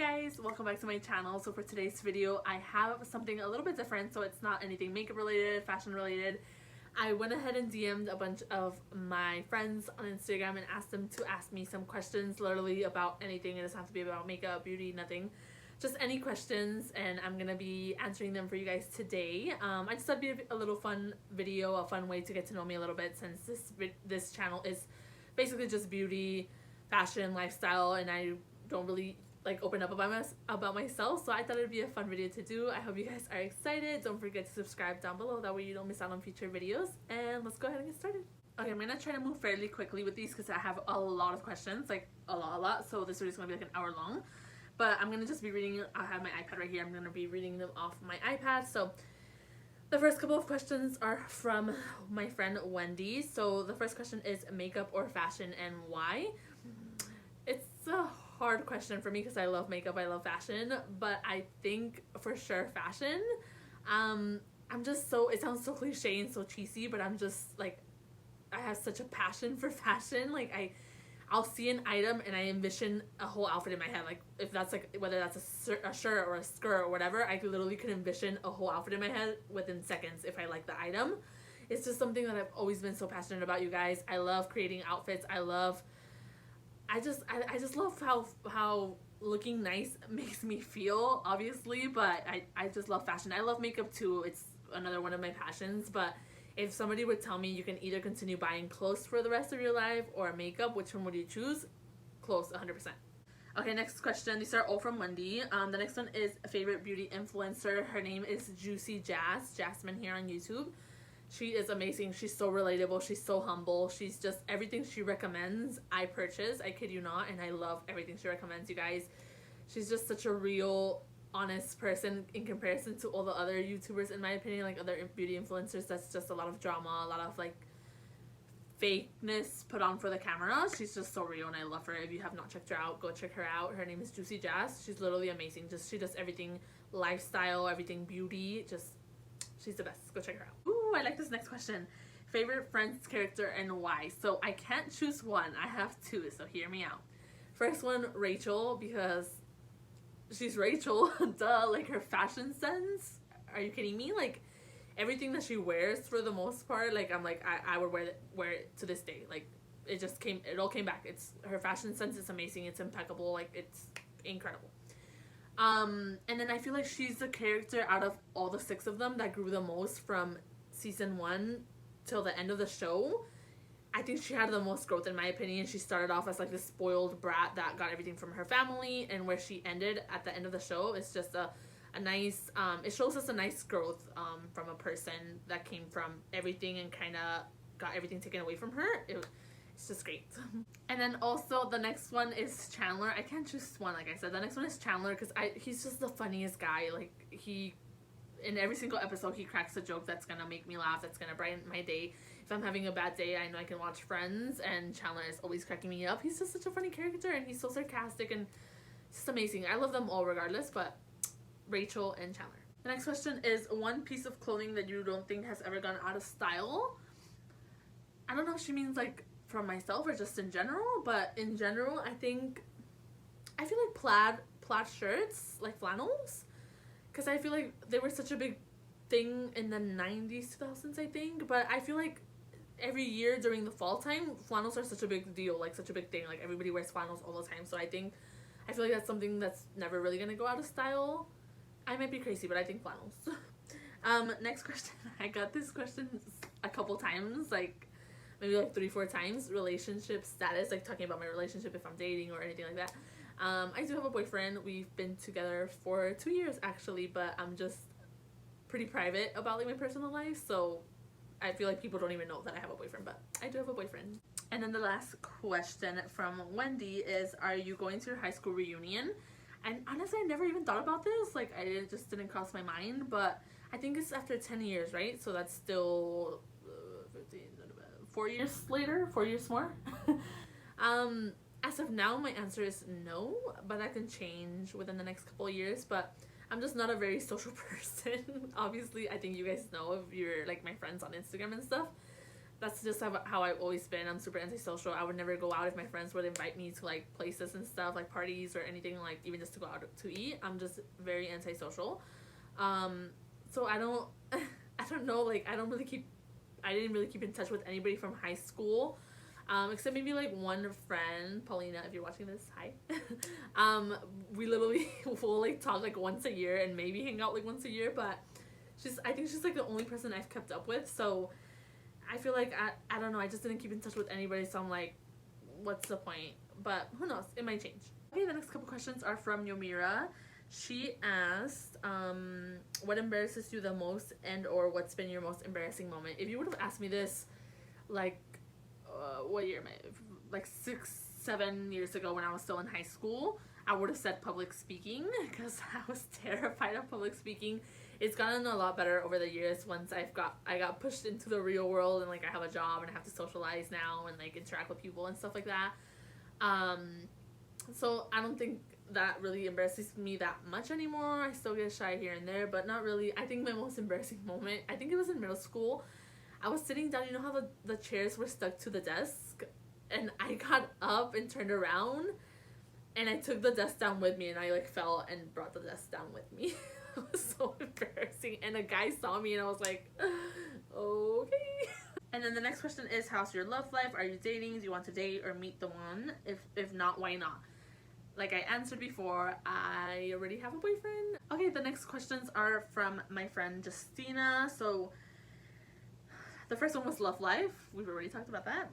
guys, welcome back to my channel. So for today's video I have something a little bit different, so it's not anything makeup related, fashion related. I went ahead and DM'd a bunch of my friends on Instagram and asked them to ask me some questions, literally about anything. It doesn't have to be about makeup, beauty, nothing, just any questions, and I'm gonna be answering them for you guys today. I just thought it'd be a little fun video, a fun way to get to know me a little bit, since this channel is basically just beauty, fashion, lifestyle, and I don't really like open up about myself, so I thought it'd be a fun video to do. I hope you guys are excited. Don't forget to subscribe down below, that way you don't miss out on future videos, and let's go ahead and get started. Okay, I'm gonna try to move fairly quickly with these because I have a lot of questions, like a lot, so this video is gonna be like an hour long, but I'm gonna just be reading. I have my iPad right here. I'm gonna be reading them off my iPad. So the first couple of questions are from my friend Wendy. So the first question is makeup or fashion and why? It's a hard question for me because I love makeup, I love fashion, but I think for sure fashion. I'm just so, it sounds so cliche and so cheesy, but I'm just like, I have such a passion for fashion. Like I'll see an item and I envision a whole outfit in my head. Like if that's like, whether that's a shirt or a skirt or whatever, I literally could envision a whole outfit in my head within seconds if I like the item. It's just something that I've always been so passionate about, you guys. I love creating outfits. I just love how looking nice makes me feel, obviously, but I just love fashion. I love makeup too. It's another one of my passions, but if somebody would tell me you can either continue buying clothes for the rest of your life or makeup, which one would you choose? Clothes, 100%. Okay, next question. These are all from Wendy. The next one is a favorite beauty influencer. Her name is Juicy Jazz, Jasmine here on YouTube. She is amazing. She's so relatable. She's so humble. She's just, everything she recommends, I purchase. I kid you not. And I love everything she recommends, you guys. She's just such a real, honest person in comparison to all the other YouTubers, in my opinion, like other beauty influencers. That's just a lot of drama, a lot of like fakeness put on for the camera. She's just so real and I love her. If you have not checked her out, go check her out. Her name is Juicy Jazz. She's literally amazing. Just, she does everything lifestyle, everything beauty. Just, she's the best. Go check her out. Ooh, I like this next question. Favorite Friends character and why? So I can't choose one. I have two, so hear me out. First one, Rachel, because she's Rachel. Duh. Like her fashion sense. Are you kidding me? Like everything that she wears for the most part, like I'm like I would wear it to this day. Like it all came back. It's her fashion sense is amazing. It's impeccable. Like it's incredible. And then I feel like she's the character out of all the 6 of them that grew the most from season 1 till the end of the show. I think she had the most growth, in my opinion. She started off as like this spoiled brat that got everything from her family, and where she ended at the end of the show is just a nice, it shows us a nice growth from a person that came from everything and kind of got everything taken away from her. It's just great. And then also the next one is Chandler. I can't choose one, like I said. The next one is Chandler because he's just the funniest guy. Like in every single episode he cracks a joke that's gonna make me laugh, that's gonna brighten my day. If I'm having a bad day, I know I can watch Friends and Chandler is always cracking me up. He's just such a funny character and he's so sarcastic and just amazing. I love them all regardless, but Rachel and Chandler. The next question is one piece of clothing that you don't think has ever gone out of style. I don't know if she means like from myself or just in general, but in general I feel like plaid shirts, like flannels, because I feel like they were such a big thing in the 90s, 2000s, I think. But I feel like every year during the fall time, flannels are such a big deal, like such a big thing. Like everybody wears flannels all the time, so I feel like that's something that's never really gonna go out of style. I might be crazy, but I think flannels. Next question. I got this question a couple times, like maybe like 3-4 times. Relationship status, like talking about my relationship, if I'm dating or anything like that. I do have a boyfriend. We've been together for 2 years actually, but I'm just pretty private about like my personal life, so I feel like people don't even know that I have a boyfriend, but I do have a boyfriend. And then the last question from Wendy is, are you going to your high school reunion? And honestly, I never even thought about this. Like it just didn't cross my mind, but I think it's after 10 years, right? So that's still 15, 4 years later, 4 years more. As of now, my answer is no, but that can change within the next couple of years. But I'm just not a very social person. Obviously, I think you guys know if you're like my friends on Instagram and stuff. that's just how I've always been. I'm super antisocial. I would never go out if my friends would invite me to like places and stuff, like parties or anything, like even just to go out to eat. I'm just very antisocial. So I don't I don't know, like I didn't really keep in touch with anybody from high school. Except maybe like one friend, Paulina, if you're watching this, hi. We literally will like talk like once a year and maybe hang out like once a year, but I think she's like the only person I've kept up with. So I feel like I don't know, I just didn't keep in touch with anybody, so I'm like, what's the point? But who knows, it might change. Okay, the next couple questions are from Yomira. She asked, what embarrasses you the most, and or what's been your most embarrassing moment? If you would have asked me this like what year am I? Like 6-7 years ago when I was still in high school, I would have said public speaking, because I was terrified of public speaking. It's gotten a lot better over the years once I got pushed into the real world and like I have a job and I have to socialize now and like interact with people and stuff like that. So I don't think that really embarrasses me that much anymore. I still get shy here and there, but not really. I think my most embarrassing moment, I think it was in middle school. I was sitting down, you know how the chairs were stuck to the desk? And I got up and turned around and I took the desk down with me, and I like fell and brought the desk down with me. It was so embarrassing, and a guy saw me and I was like, okay. And then the next question is, how's your love life? Are you dating? Do you want to date or meet the one? If not, why not? Like I answered before, I already have a boyfriend. Okay, the next questions are from my friend Justina. So the first one was love life. We've already talked about that.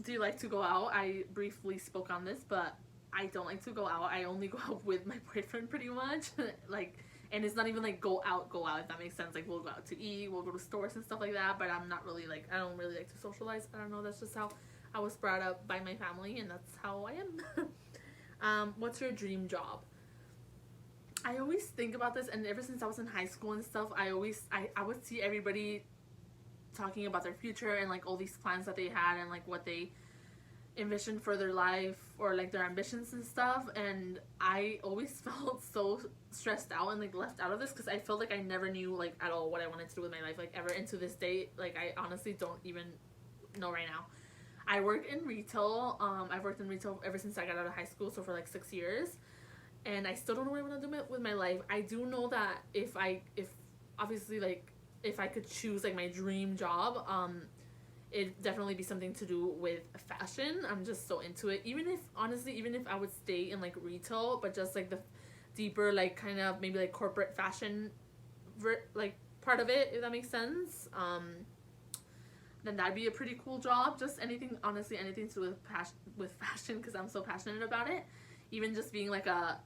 Do you like to go out? I briefly spoke on this, but I don't like to go out. I only go out with my boyfriend pretty much. Like, and it's not even like go out, if that makes sense. Like we'll go out to eat, we'll go to stores and stuff like that, but I'm not really like, I don't really like to socialize. I don't know, that's just how I was brought up by my family, and that's how I am. What's your dream job? I always think about this, and ever since I was in high school and stuff, I would see everybody talking about their future and like all these plans that they had and like what they envisioned for their life or like their ambitions and stuff, and I always felt so stressed out and like left out of this because I felt like I never knew like at all what I wanted to do with my life, like ever. And to this day, like I honestly don't even know right now. I work in retail. I've worked in retail ever since I got out of high school, so for like 6 years, and I still don't know what I want to do with my life. I do know that if obviously like if I could choose like my dream job, it'd definitely be something to do with fashion. I'm just so into it. Even if I would stay in like retail, but just like the deeper like kind of maybe like corporate fashion like part of it, if that makes sense, then that'd be a pretty cool job. Just anything, honestly, anything to do with fashion, because I'm so passionate about it. Even just being like a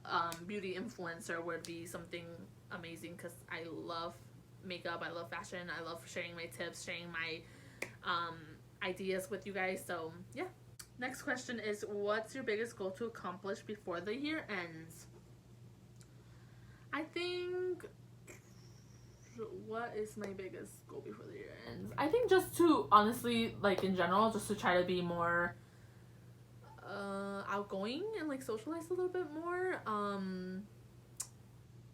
beauty influencer would be something amazing, because I love makeup, I love fashion, I love sharing my tips, sharing my ideas with you guys. So yeah. Next question is, what's your biggest goal to accomplish before the year ends? I think, what is my biggest goal before the year ends? I think just to, honestly, like in general, just to try to be more outgoing and like socialize a little bit more.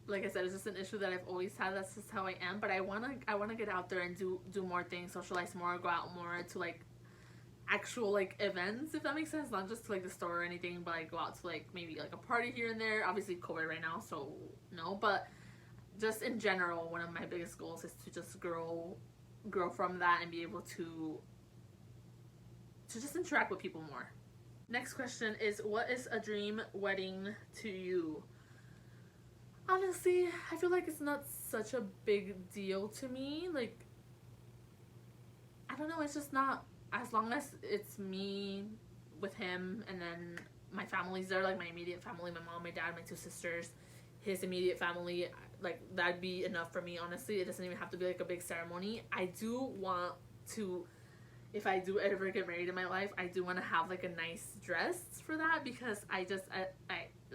Like I said, it's just an issue that I've always had. That's just how I am. But I wanna get out there and do more things, socialize more, go out more to like actual like events, if that makes sense. Not just to like the store or anything, but like go out to like maybe like a party here and there. Obviously COVID right now, so no. But just in general, one of my biggest goals is to just grow from that and be able to just interact with people more. Next question is, what is a dream wedding to you? Honestly, I feel like it's not such a big deal to me. Like, I don't know, it's just not, as long as it's me with him and then my family's there, like my immediate family, my mom, my dad, my 2 sisters, his immediate family, like that'd be enough for me, honestly. It doesn't even have to be like a big ceremony. I do want to, if I do ever get married in my life, I do want to have like a nice dress for that, because I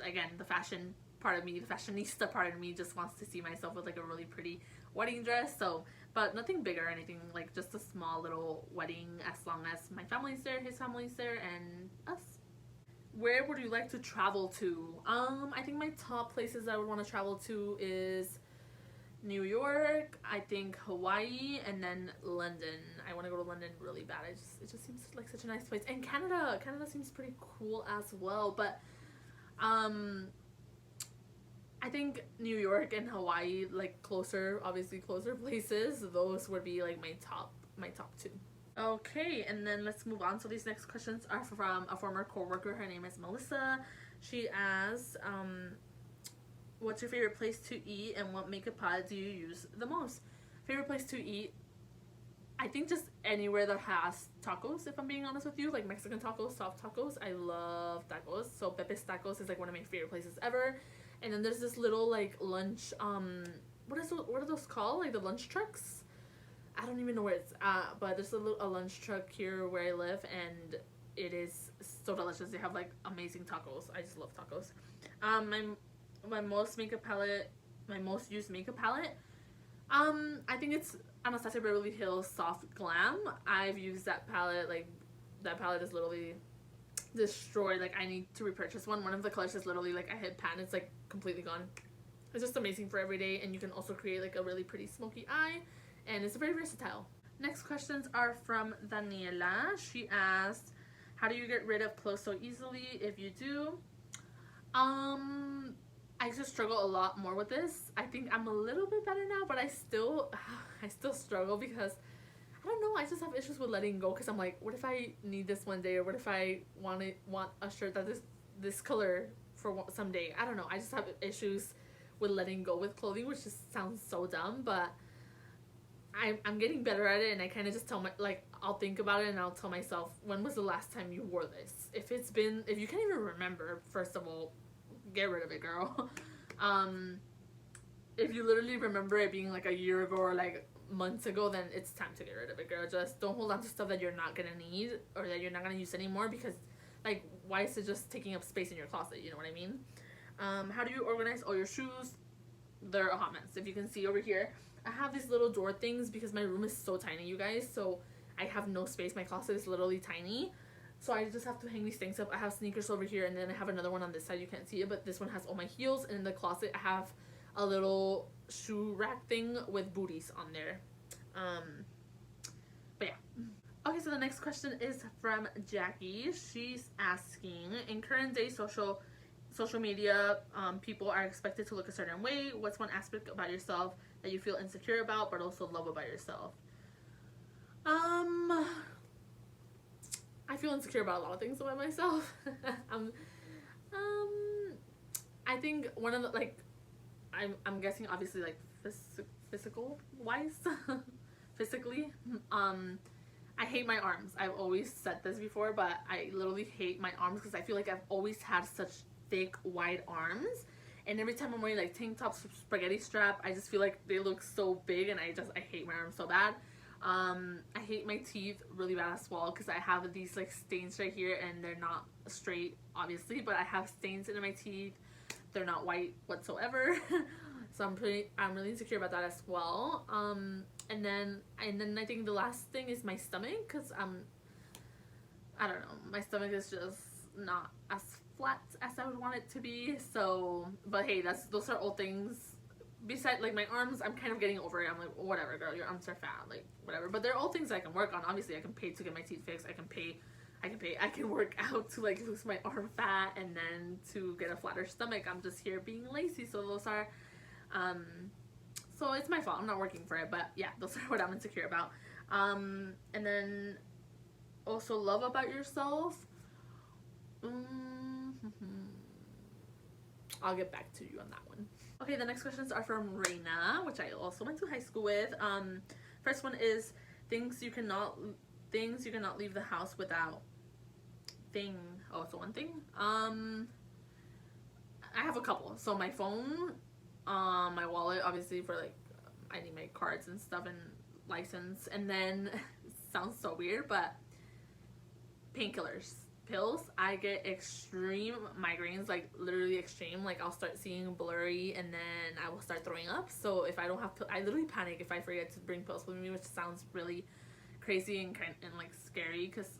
again, the fashion part of me, the fashionista part of me, just wants to see myself with like a really pretty wedding dress. So, but nothing big or anything, like just a small little wedding, as long as my family's there, his family's there, and us. Where would you like to travel to? I think my top places I would want to travel to is New York, I think Hawaii, and then London. I want to go to London really bad. It just seems like such a nice place. And Canada seems pretty cool as well. But I think New York and Hawaii, like obviously closer places. Those would be like my top two. Okay, and then let's move on. So these next questions are from a former coworker. Her name is Melissa. She asks, what's your favorite place to eat and what makeup palette do you use the most? Favorite place to eat? I think just anywhere that has tacos, if I'm being honest with you. Like Mexican tacos, soft tacos. I love tacos. So Pepe's Tacos is like one of my favorite places ever. And then there's this little like lunch, what are those called? Like the lunch trucks? I don't even know where it's at, but there's a lunch truck here where I live, and it is so delicious. They have like amazing tacos. I just love tacos. My most used makeup palette, I think it's Anastasia Beverly Hills Soft Glam. I've used that palette. Like that palette is literally destroyed. Like I need to repurchase one. One of the colors is literally like I hit pan, it's like completely gone. It's just amazing for every day, and you can also create like a really pretty smoky eye, and it's very versatile. Next questions are from Daniela. She asked, how do you get rid of clothes so easily if you do? I just struggle a lot more with this. I think I'm a little bit better now, but I still struggle because I don't know, I just have issues with letting go, because I'm like, what if I need this one day, or what if I want a shirt that is this color for some day? I don't know, I just have issues with letting go with clothing, which just sounds so dumb, but I'm getting better at it. And I kind of just I'll think about it and I'll tell myself, when was the last time you wore this? If you can't even remember, first of all, get rid of it, girl. If you literally remember it being like a year ago or like months ago, then it's time to get rid of it, girl. Just don't hold on to stuff that you're not gonna need or that you're not gonna use anymore, because like, why is it just taking up space in your closet? You know what I mean? How do you organize all your shoes? They're a hot mess. If you can see over here, I have these little drawer things because my room is so tiny, you guys, so I have no space. My closet is literally tiny, so I just have to hang these things up. I have sneakers over here, and then I have another one on this side. You can't see it, but this one has all my heels. And in the closet, I have a little shoe rack thing with booties on there. But yeah. Okay, so the next question is from Jackie. She's asking, in current day social media, people are expected to look a certain way. What's one aspect about yourself that you feel insecure about but also love about yourself? I feel insecure about a lot of things about myself. I think one of the, like, I'm guessing obviously like physical wise, physically, I hate my arms. I've always said this before, but I literally hate my arms because I feel like I've always had such thick, wide arms, and every time I'm wearing like tank tops, spaghetti strap, I just feel like they look so big, and I hate my arms so bad. I hate my teeth really bad as well, because I have these like stains right here, and they're not straight obviously, but I have stains in my teeth. They're not white whatsoever. So I'm really insecure about that as well. And then I think the last thing is my stomach, because I don't know, my stomach is just not as flat as I would want it to be. So, but hey, those are all things. Besides, like, my arms, I'm kind of getting over it. I'm like, whatever, girl, your arms are fat, like, whatever. But they're all things I can work on. Obviously, I can pay to get my teeth fixed. I can work out to like lose my arm fat, and then to get a flatter stomach. I'm just here being lazy. So those are, so it's my fault. I'm not working for it. But yeah, those are what I'm insecure about. And then also love about yourself. I'll get back to you on that one. Okay, the next questions are from Reina, which I also went to high school with. First one is things you cannot leave the house without. It's one thing. I have a couple. So my phone, my wallet, obviously, for like, I need my cards and stuff and license. And then, it sounds so weird, but painkillers. Pills. I get extreme migraines, like literally extreme. Like, I'll start seeing blurry, and then I will start throwing up. So if I don't have I literally panic if I forget to bring pills with me, which sounds really crazy and like scary, because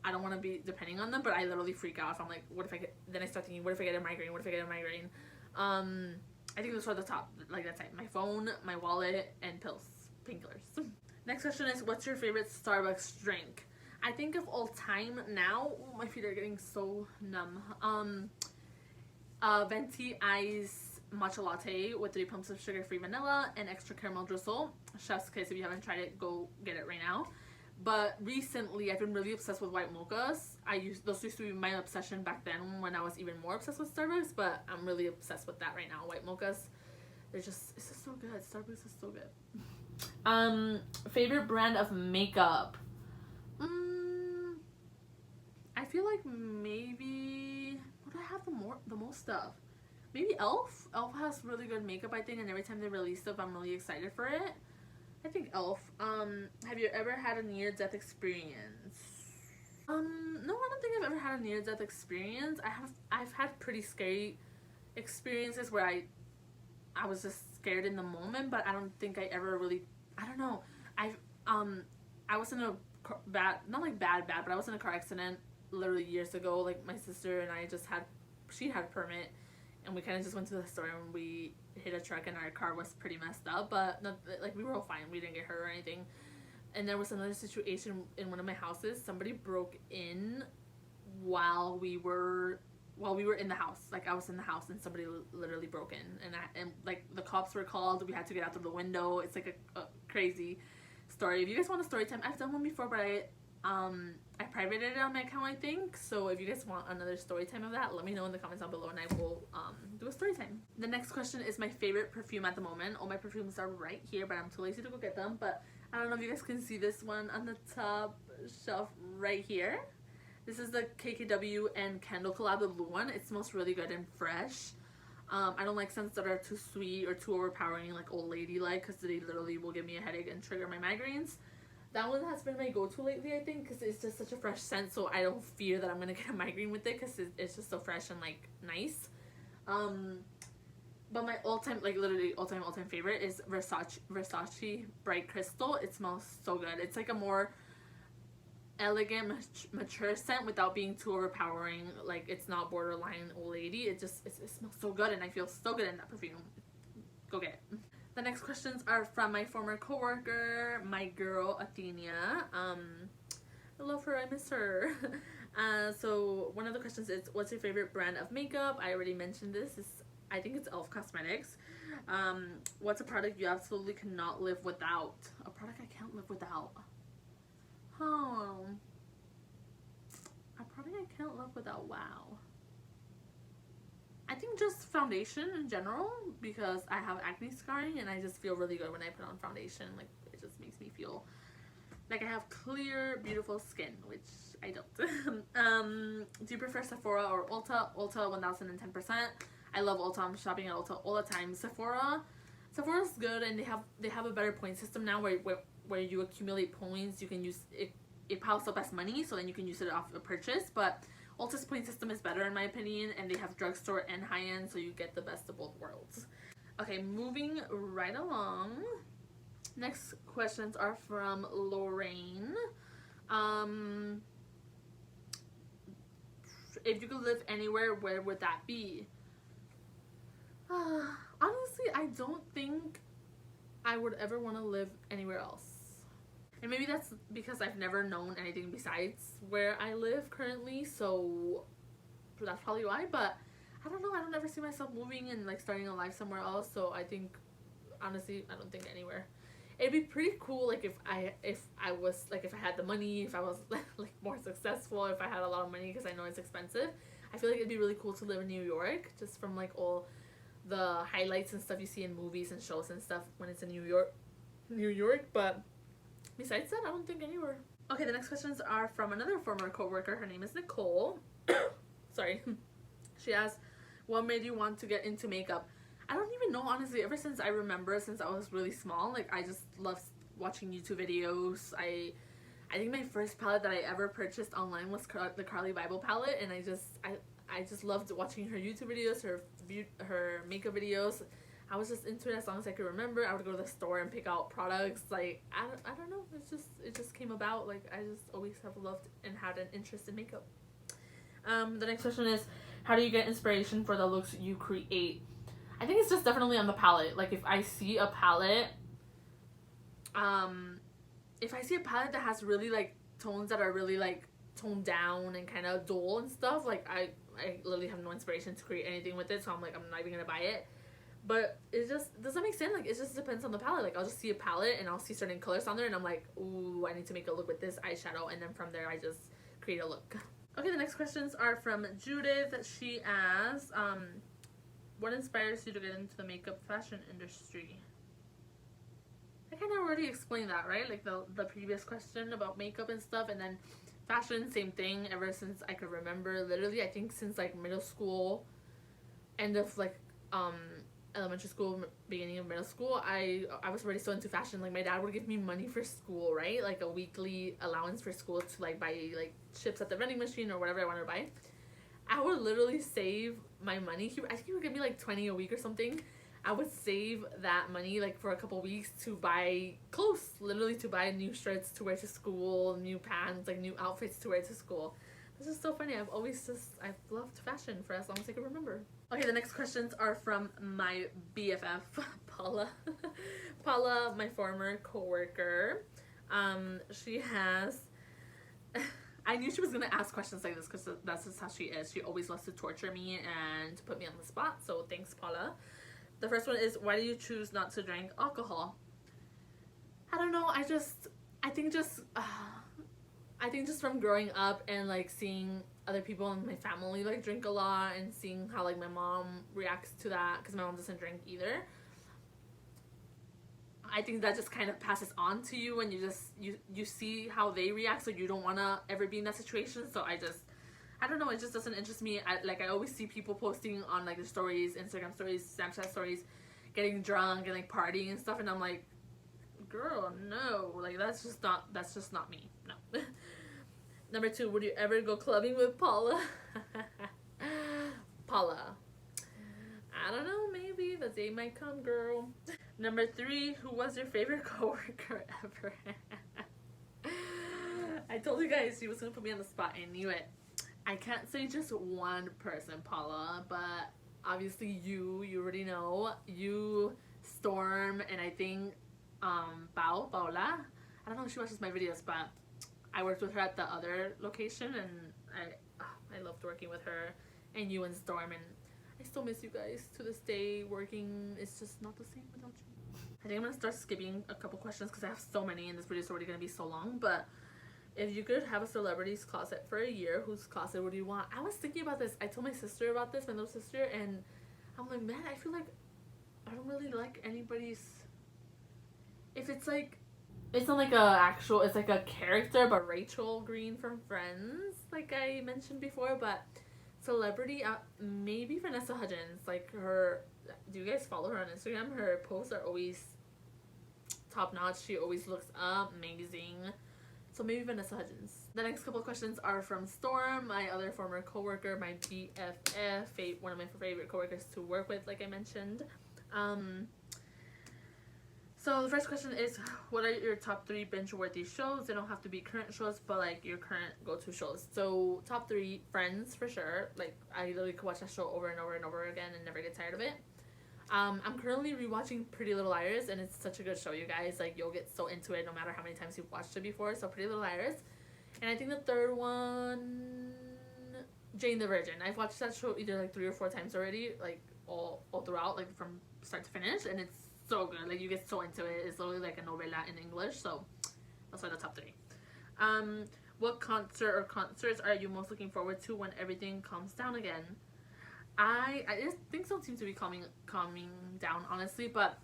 I don't want to be depending on them, but I literally freak out if I'm like, what if I get, then I start thinking, what if I get a migraine, I think those are the top, like that's it. My phone, my wallet, and pills, painkillers. Next question is, what's your favorite Starbucks drink? I think of all time now, my feet are getting so numb. Venti Ice Matcha Latte with 3 pumps of sugar-free vanilla and extra caramel drizzle. Chef's kiss, if you haven't tried it, go get it right now. But recently, I've been really obsessed with white mochas. Those used to be my obsession back then when I was even more obsessed with Starbucks, but I'm really obsessed with that right now. White mochas, it's just so good. Starbucks is so good. Favorite brand of makeup? I feel like maybe, what do I have the most stuff? Maybe Elf. Elf has really good makeup, I think, and every time they release stuff, I'm really excited for it. I think Elf. Have you ever had a near-death experience? No, I don't think I've ever had a near-death experience. I've had pretty scary experiences where I was just scared in the moment, but I don't think I ever really, I don't know. I was in a bad, but I was in a car accident literally years ago. Like, my sister and I she had a permit, and we kind of just went to the store and we hit a truck and our car was pretty messed up, but not, like, we were all fine. We didn't get hurt or anything. And there was another situation in one of my houses. Somebody broke in while we were in the house. Like, I was in the house and somebody literally broke in, and like the cops were called. We had to get out through the window. It's like a crazy story. If you guys want a story time, I've done one before, but I privated it on my account, I think. So if you guys want another story time of that, let me know in the comments down below and I will do a story time. The next question is my favorite perfume at the moment. All my perfumes are right here, but I'm too lazy to go get them. But I don't know if you guys can see this one on the top shelf right here. This is the KKW and Candle collab, the blue one. It smells really good and fresh. I don't like scents that are too sweet or too overpowering, like old lady like, because they literally will give me a headache and trigger my migraines. That one has been my go-to lately, I think, because it's just such a fresh scent, so I don't fear that I'm gonna get a migraine with it, because it's just so fresh and like nice. But my all-time, like literally all-time favorite is Versace Bright Crystal. It smells so good. It's like a more elegant, mature scent without being too overpowering. Like, it's not borderline old lady. It smells so good, and I feel so good in that perfume. Go get it. The next questions are from my former coworker, my girl Athenia. I love her, I miss her. So one of the questions is, what's your favorite brand of makeup? I already mentioned this. I think it's e.l.f. Cosmetics. What's a product you absolutely cannot live without? A product I can't live without. A product I can't live without. Wow. I think just foundation in general, because I have acne scarring and I just feel really good when I put on foundation. Like, it just makes me feel like I have clear, beautiful skin, which I don't. Do you prefer Sephora or Ulta? Ulta 1010%. I love Ulta. I'm shopping at Ulta all the time. Sephora's good, and they have a better point system now where you accumulate points. You can use it. It piles up as money, so then you can use it off a purchase. But Ulta's point system is better in my opinion, and they have drugstore and high-end, so you get the best of both worlds. Okay, moving right along. Next questions are from Lorraine. If you could live anywhere, where would that be? Honestly, I don't think I would ever want to live anywhere else. And maybe that's because I've never known anything besides where I live currently, so that's probably why. But I don't know, I don't ever see myself moving and like starting a life somewhere else, so I think, honestly, I don't think anywhere. It'd be pretty cool, like, if I was, like, if I had the money, if I was like more successful, if I had a lot of money, because I know it's expensive. I feel like it'd be really cool to live in New York, just from like all the highlights and stuff you see in movies and shows and stuff when it's in New York. But besides that, I don't think anywhere. Okay, the next questions are from another former coworker. Her name is Nicole. Sorry. She asked, what made you want to get into makeup? I don't even know, honestly. Ever since I remember, since I was really small, like, I just love watching YouTube videos. I think my first palette that I ever purchased online was the Carly Bible palette, and I just loved watching her YouTube videos, her makeup videos. I was just into it as long as I could remember. I would go to the store and pick out products. Like, I don't know. It just came about. Like, I just always have loved and had an interest in makeup. The next question is, how do you get inspiration for the looks you create? I think it's just definitely on the palette. Like if I see a palette, that has really like tones that are really like toned down and kind of dull and stuff, like I literally have no inspiration to create anything with it, so I'm like, I'm not even gonna buy it. But it just doesn't make sense. Like it just depends on the palette. Like I'll just see a palette and I'll see certain colors on there and I'm like, ooh, I need to make a look with this eyeshadow, and then from there I just create a look. Okay, the next questions are from Judith. She asks, what inspires you to get into the makeup fashion industry? I kind of already explained that, right? Like the previous question about makeup and stuff, and then fashion, same thing. Ever since I could remember, literally, I think since like middle school, end of like elementary school, beginning of middle school, I was already so into fashion. Like my dad would give me money for school, right? Like a weekly allowance for school to like buy like chips at the vending machine or whatever I wanted to buy. I would literally save my money. I think he would give me like 20 a week or something. I would save that money like for a couple weeks to buy clothes, literally to buy new shirts to wear to school, new pants, like new outfits to wear to school. This is so funny. I've loved fashion for as long as I can remember. Okay, the next questions are from my BFF, Paula. Paula, my former coworker. She has... I knew she was going to ask questions like this because that's just how she is. She always loves to torture me and to put me on the spot, so thanks, Paula. The first one is, why do you choose not to drink alcohol? I don't know, I think just from growing up and like seeing other people in my family like drink a lot and seeing how like my mom reacts to that, because my mom doesn't drink either. I think that just kind of passes on to you when you see how they react, so you don't want to ever be in that situation. So I don't know, it just doesn't interest me. I always see people posting on like their stories, Instagram stories, Snapchat stories, getting drunk and like partying and stuff, and I'm like, girl, no, like that's just not me. No. Number 2, would you ever go clubbing with Paula? Paula, I don't know, maybe the day might come, girl. Number 3, who was your favorite coworker ever? I told you guys she was gonna put me on the spot. I knew it. I can't say just one person, Paula, but obviously you already know. You, Storm, and I think Paula. I don't know if she watches my videos, but I worked with her at the other location, and I loved working with her, and you and Storm, and I still miss you guys to this day. Working is just not the same without you. I think I'm gonna start skipping a couple questions because I have so many and this video is already gonna be so long. But if you could have a celebrity's closet for a year, whose closet would you want? I was thinking about this. I told my sister about this, my little sister, and I'm like, man, I feel like I don't really like anybody's. If it's like, it's not like it's like a character, but Rachel Green from Friends, like I mentioned before. But celebrity, maybe Vanessa Hudgens. Like her, do you guys follow her on Instagram? Her posts are always top notch. She always looks amazing. So maybe Vanessa Hudgens. The next couple of questions are from Storm, my other former coworker, my BFF, one of my favorite coworkers to work with, like I mentioned. So the first question is, what are your top 3 binge-worthy shows? They don't have to be current shows, but like your current go-to shows. So top 3, Friends for sure. Like I literally could watch that show over and over and over again and never get tired of it. I'm currently rewatching Pretty Little Liars, and it's such a good show, you guys. Like you'll get so into it no matter how many times you've watched it before. So Pretty Little Liars. And I think the third one, Jane the Virgin. I've watched that show either like 3 or 4 times already, like all throughout, like from start to finish, and it's so good. Like you get so into it. It's literally like a novela in English. So that's why the top 3. What concert or concerts are you most looking forward to when everything calms down again? I just think things don't seem to be calming down, honestly, but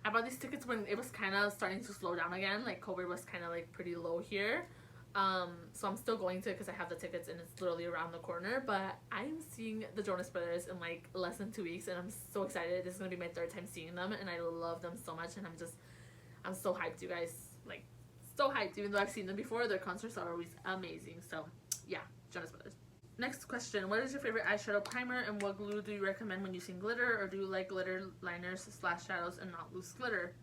I bought these tickets when it was kind of starting to slow down again. Like COVID was kind of like pretty low here. So I'm still going to it because I have the tickets and it's literally around the corner. But I'm seeing the Jonas Brothers in like less than 2 weeks, and I'm so excited. This is gonna be my 3rd time seeing them, and I love them so much, and I'm so hyped, you guys. Like so hyped. Even though I've seen them before, their concerts are always amazing. So yeah, Jonas Brothers. Next question, what is your favorite eyeshadow primer, and what glue do you recommend when using glitter, or do you like glitter liners / shadows and not loose glitter?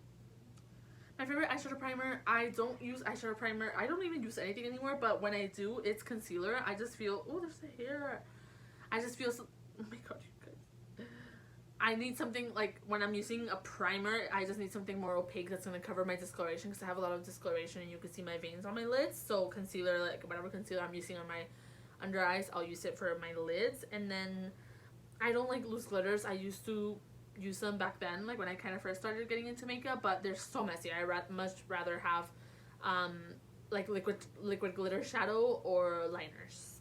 My favorite eyeshadow primer, I don't use eyeshadow primer. I don't even use anything anymore, but when I do, it's concealer. I just feel, oh, there's the hair. I just feel so, oh my god, you guys. I need something, like, when I'm using a primer, I just need something more opaque that's going to cover my discoloration, because I have a lot of discoloration and you can see my veins on my lids. So concealer, like whatever concealer I'm using on my under eyes, I'll use it for my lids. And then I don't like loose glitters. I used to use them back then, like when I kind of first started getting into makeup, but they're so messy. I much rather have like liquid glitter shadow or liners.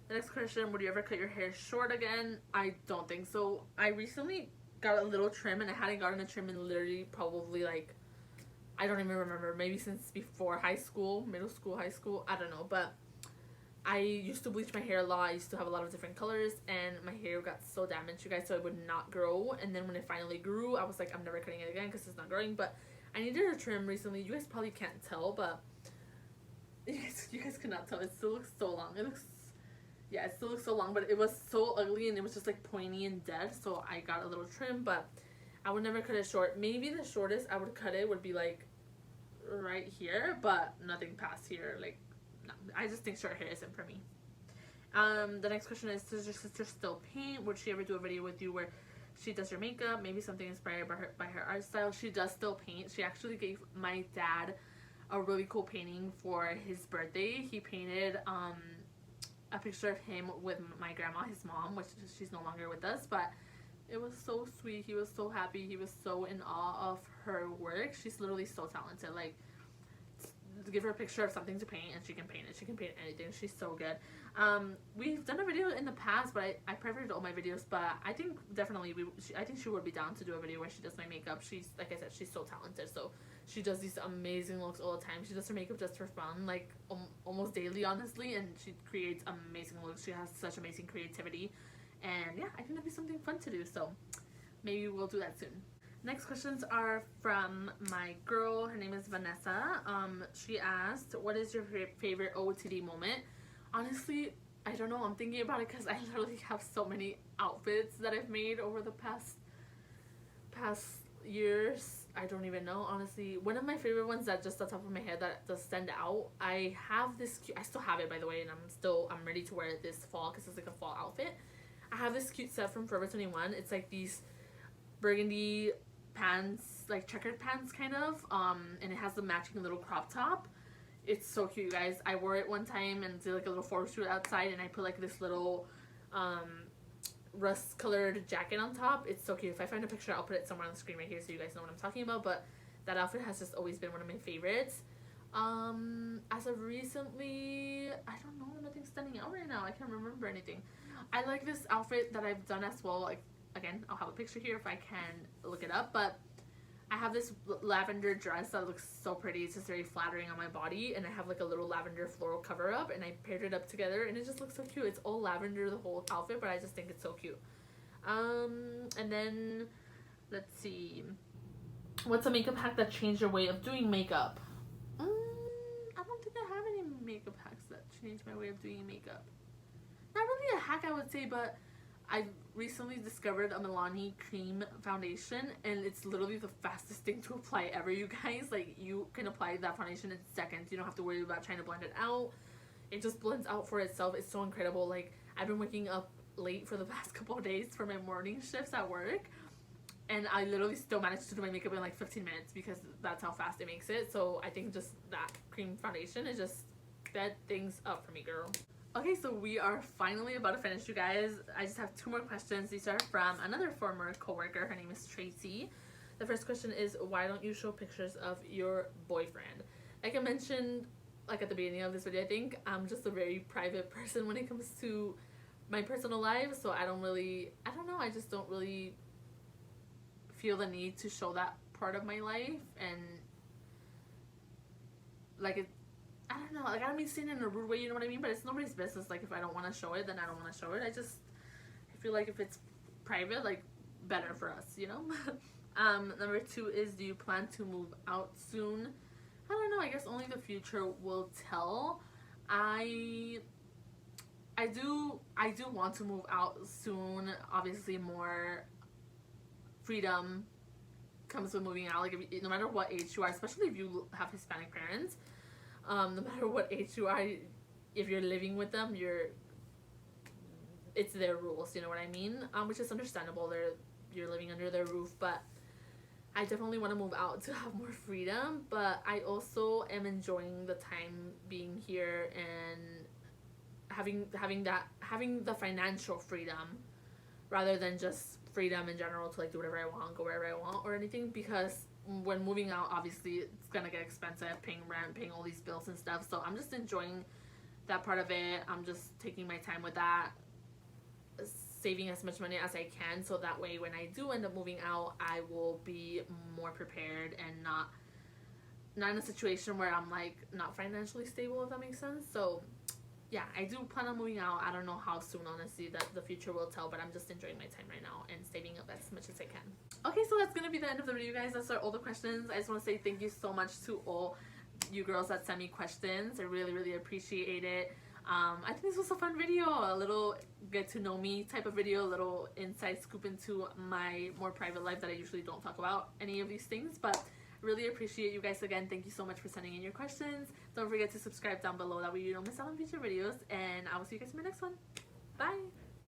The next question, would you ever cut your hair short again? I don't think so. I recently got a little trim, and I hadn't gotten a trim in literally probably, like, I don't even remember, maybe since before high school, middle school, high school, I don't know. But I used to bleach my hair a lot. I used to have a lot of different colors, and my hair got so damaged, you guys, so it would not grow. And then when it finally grew, I was like, I'm never cutting it again because it's not growing. But I needed a trim recently. You guys probably can't tell, but you guys cannot tell. It still looks so long. It still looks so long, but it was so ugly, and it was just like pointy and dead. So I got a little trim, but I would never cut it short. Maybe the shortest I would cut it would be like right here, but nothing past here. Like, no, I just think short hair isn't for me. The next question is, does your sister still paint? Would she ever do a video with you where she does your makeup? Maybe something inspired by her art style. She does still paint. She actually gave my dad a really cool painting for his birthday. He painted a picture of him with my grandma, his mom, which she's no longer with us, but it was so sweet. He was so happy. He was so in awe of her work. She's literally so talented. Like, give her a picture of something to paint and she can paint it. She can paint anything. She's so good. We've done a video in the past, but I privated all my videos, but I think definitely I think she would be down to do a video where she does my makeup. She's, like I said, she's so talented, so she does these amazing looks all the time. She does her makeup just for fun, like almost daily, honestly, and she creates amazing looks. She has such amazing creativity, and yeah, I think that'd be something fun to do, so maybe we'll do that soon. Next questions are from my girl. Her name is Vanessa. She asked, what is your favorite OOTD moment? Honestly, I don't know. I'm thinking about it because I literally have so many outfits that I've made over the past years. I don't even know, honestly. One of my favorite ones that just off the top of my head that does stand out, I have this cute, I still have it, by the way, and I'm ready to wear it this fall because it's like a fall outfit. I have this cute set from Forever 21. It's like these burgundy pants, like checkered pants kind of, and it has the matching little crop top. It's so cute, you guys. I wore it one time and did like a little photo shoot outside, and I put like this little rust colored jacket on top. It's so cute. If I find a picture, I'll put it somewhere on the screen right here so you guys know what I'm talking about. But that outfit has just always been one of my favorites. As of recently, I don't know, nothing's standing out right now. I can't remember anything. I like this outfit that I've done as well. Like, again, I'll have a picture here if I can look it up, but I have this lavender dress that looks so pretty. It's just very flattering on my body, and I have like a little lavender floral cover up, and I paired it up together, and it just looks so cute. It's all lavender, the whole outfit, but I just think it's so cute. And then let's see, what's a makeup hack that changed your way of doing makeup? I don't think I have any makeup hacks that changed my way of doing makeup. Not really a hack, I would say, but I recently discovered a Milani cream foundation, and it's literally the fastest thing to apply ever, you guys. Like, you can apply that foundation in seconds. You don't have to worry about trying to blend it out. It just blends out for itself. It's so incredible. Like, I've been waking up late for the past couple of days for my morning shifts at work, and I literally still managed to do my makeup in like 15 minutes because that's how fast it makes it. So I think just that cream foundation is just sped things up for me, girl. Okay, so we are finally about to finish, you guys. I just have 2 more questions. These are from another former coworker. Her name is Tracy. The first question is, why don't you show pictures of your boyfriend? Like I mentioned, like at the beginning of this video, I think I'm just a very private person when it comes to my personal life. So I don't know, I just don't really feel the need to show that part of my life. And like, I don't know, like, I don't mean saying it in a rude way, you know what I mean? But it's nobody's business. Like, if I don't want to show it, then I don't want to show it. I feel like if it's private, like, better for us, you know? Number 2 is, do you plan to move out soon? I don't know, I guess only the future will tell. I do want to move out soon. Obviously, more freedom comes with moving out. Like, no matter what age you are, especially if you have Hispanic parents, no matter what age you are, if you're living with them, it's their rules, you know what I mean? Which is understandable. You're living under their roof, but I definitely want to move out to have more freedom. But I also am enjoying the time being here and having the financial freedom rather than just freedom in general to like do whatever I want, go wherever I want or anything, because when moving out, obviously it's gonna get expensive, paying rent, paying all these bills and stuff. So I'm just enjoying that part of it. I'm just taking my time with that, saving as much money as I can, so that way when I do end up moving out, I will be more prepared and not in a situation where I'm like not financially stable, if that makes sense. So yeah, I do plan on moving out. I don't know how soon, honestly, that the future will tell, but I'm just enjoying my time right now and saving up as much as I can. Okay, so that's gonna be the end of the video, guys. That's all the questions. I just want to say thank you so much to all you girls that send me questions. I really, really appreciate it. I think this was a fun video, a little get to know me type of video, a little inside scoop into my more private life that I usually don't talk about any of these things, but really appreciate you guys again. Thank you so much for sending in your questions. Don't forget to subscribe down below, that way you don't miss out on future videos, and I will see you guys in my next one. Bye.